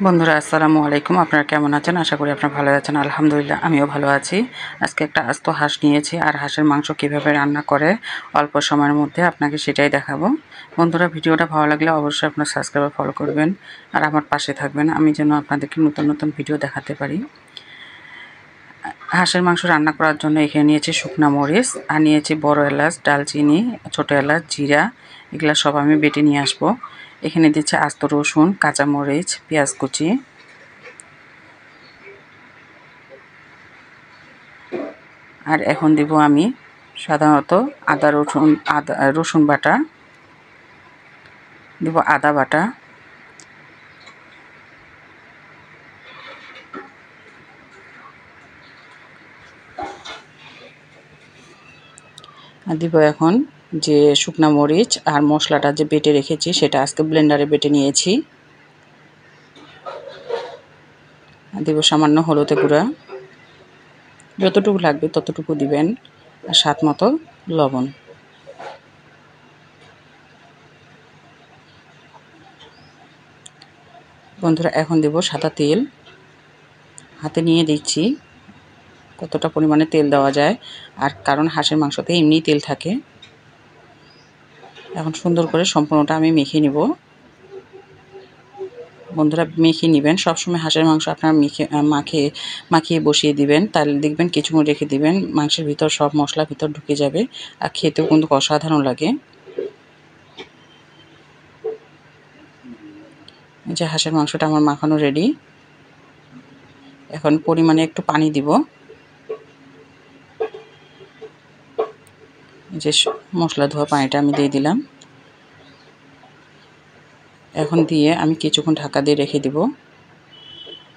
বন্ধুরা আসসালামু আলাইকুম। আপনারা কেমন আছেন? আশা করি আপনারা ভালো আছেন। আলহামদুলিল্লাহ আমিও ভালো আছি। আজকে একটা আস্ত হাঁস নিয়েছি, আর হাঁসের মাংস কিভাবে রান্না করে অল্প সময়ের মধ্যে আপনাকে সেটাই দেখাবো। বন্ধুরা, ভিডিওটা ভালো লাগলে অবশ্যই আপনারা সাবস্ক্রাইব আর ফলো করবেন, আর আমার পাশে থাকবেন, আমি যেন আপনাদেরকে নতুন নতুন ভিডিও দেখাতে পারি। হাঁসের মাংস রান্না করার জন্য এখানে নিয়েছি শুকনা মরিচ, আর নিয়েছি বড় এলাচ, দালচিনি, ছোটো এলাচ, জিরা, এগুলো সব আমি বেটে নিয়ে আসবো। এখানে দিচ্ছি আস্ত রসুন, কাঁচামরিচ, পেঁয়াজ কুচি, আর এখন দিব আমি সাধারণত রসুন বাটা, দিব আদা বাটা, আর দিব এখন যে শুকনা মরিচ আর মশলাটা যে বেটে রেখেছি সেটা আজকে ব্লেন্ডারে বেটে নিয়েছি। আর দিব সামান্য হলুদের গুঁড়া, যতটুকু লাগবে ততটুকু দিবেন, আর স্বাদ মতো লবণ। বন্ধুরা, এখন দেব সাদা তেল, হাতে নিয়ে দিচ্ছি কতটা পরিমাণে তেল দেওয়া যায়, আর কারণ হাঁসের মাংসতে এমনিই তেল থাকে। এখন সুন্দর করে সম্পূর্ণটা আমি মেখে নিব। বন্ধুরা, মেখে নেবেন, সবসময় হাঁসের মাংস আপনার মাখিয়ে বসিয়ে দিবেন, তাহলে দেখবেন কিছুক্ষণ রেখে দিবেন, মাংসের ভিতর সব মশলা ভিতর ঢুকে যাবে, আর খেতেও কিন্তু অসাধারণ লাগে। যে হাঁসের মাংসটা আমার মাখানো রেডি। এখন পরিমাণে একটু পানি দিব, যে মশলা ধোয়া পানিটা আমি দিয়ে দিলাম। এখন দিয়ে আমি কিছুক্ষণ ঢাকা দিয়ে রেখে দিব।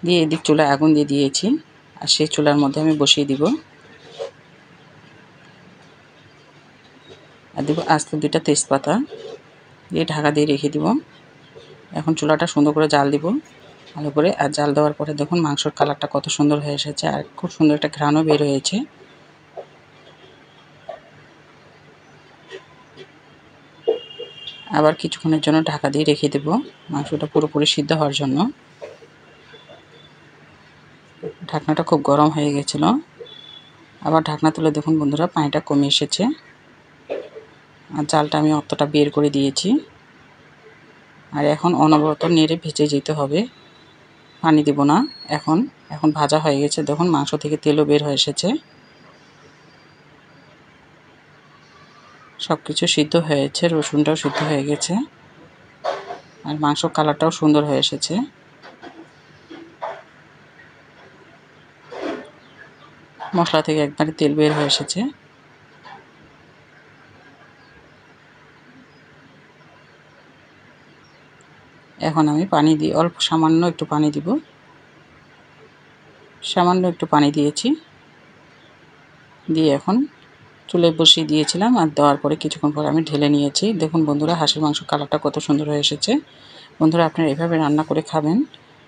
দিয়ে এদিক চুলায় আগুন দিয়ে দিয়েছি, আর সেই চুলার মধ্যে আমি বসিয়ে দিব, আর দিব আস্ত 2টা তেজপাতা, দিয়ে ঢাকা দিয়ে রেখে দিব। এখন চুলাটা সুন্দর করে জাল দিব ভালো করে, আর জাল দেওয়ার পরে দেখুন মাংসের কালারটা কত সুন্দর হয়ে এসেছে, আর খুব সুন্দর একটা ঘ্রাণও বের হয়েছে। আবার কিছুক্ষণের জন্য ঢাকা দিয়ে রেখে দেব মাংসটা পুরোপুরি সিদ্ধ হওয়ার জন্য। ঢাকনাটা খুব গরম হয়ে গেছিলো। আবার ঢাকনা তুলে দেখুন বন্ধুরা, পানিটা কমে এসেছে, আর জালটা আমি অতটা বের করে দিয়েছি। আর এখন অনবরত নেড়ে ভেজে যেতে হবে, পানি দেব না। এখন ভাজা হয়ে গেছে, দেখুন মাংস থেকে তেলও বের হয়ে এসেছে, সব কিছু সিদ্ধ হয়েছে, রসুনটাও সিদ্ধ হয়ে গেছে, আর মাংস কালারটাও সুন্দর হয়ে এসেছে। মশলা থেকে একবারে তেল বের হয়ে এসেছে। এখন আমি পানি দিই, অল্প সামান্য একটু পানি দিব, সামান্য একটু পানি দিয়েছি। দিয়ে এখন চুলে বসিয়ে দিয়েছিলাম, আর দেওয়ার পরে কিছুক্ষণ পর আমি ঢেলে নিয়েছি। দেখুন বন্ধুরা, হাঁসের মাংস কালারটা কত সুন্দর হয়ে এসেছে। বন্ধুরা, আপনারা এভাবে রান্না করে খাবেন,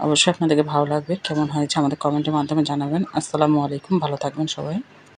অবশ্যই আপনাদেরকে ভালো লাগবে। কেমন হয়েছে আমাদের কমেন্টের মাধ্যমে জানাবেন। আসসালামু আলাইকুম, ভালো থাকবেন সবাই।